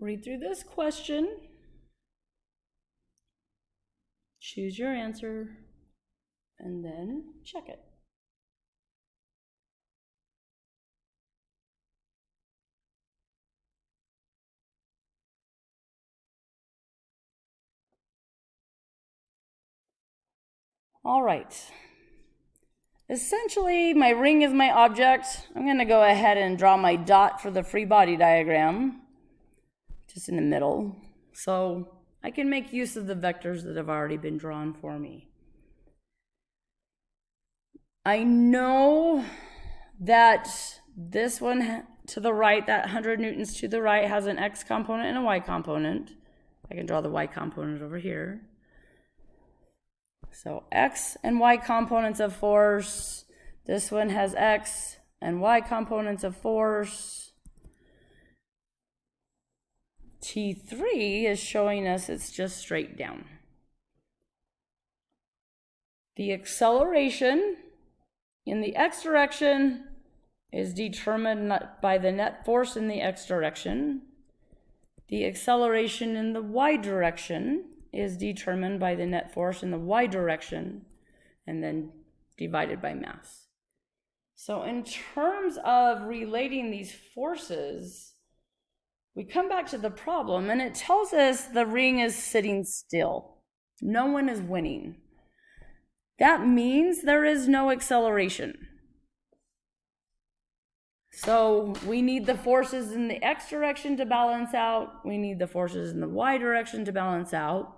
read through this question, choose your answer, and then check it. All right. Essentially, my ring is my object. I'm going to go ahead and draw my dot for the free body diagram, just in the middle, so I can make use of the vectors that have already been drawn for me. I know that this one to the right, that 100 newtons to the right, has an x component and a y component. I can draw the y component over here. So x and y components of force. This one has x and y components of force. T3 is showing us it's just straight down. The acceleration in the x direction is determined by the net force in the x direction. The acceleration in the y direction is determined by the net force in the y direction and then divided by mass. So in terms of relating these forces, we come back to the problem and it tells us the ring is sitting still. No one is winning. That means there is no acceleration. So we need the forces in the x direction to balance out. We need the forces in the y direction to balance out.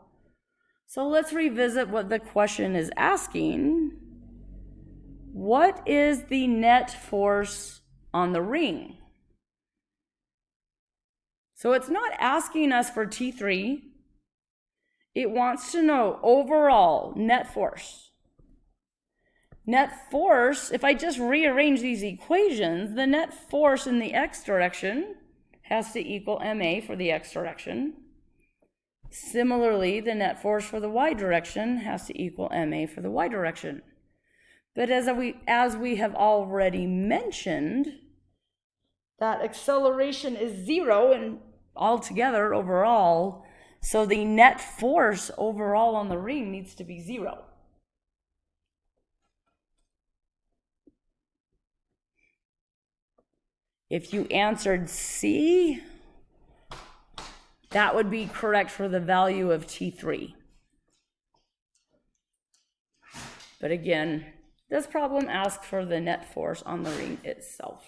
So let's revisit what the question is asking. What is the net force on the ring? So it's not asking us for T3. It wants to know overall net force. Net force, if I just rearrange these equations, the net force in the x direction has to equal ma for the x direction. Similarly, the net force for the y direction has to equal ma for the y direction. But as we have already mentioned, that acceleration is 0 and altogether overall, so the net force overall on the ring needs to be 0. If you answered C, that would be correct for the value of T3. But again, this problem asks for the net force on the ring itself.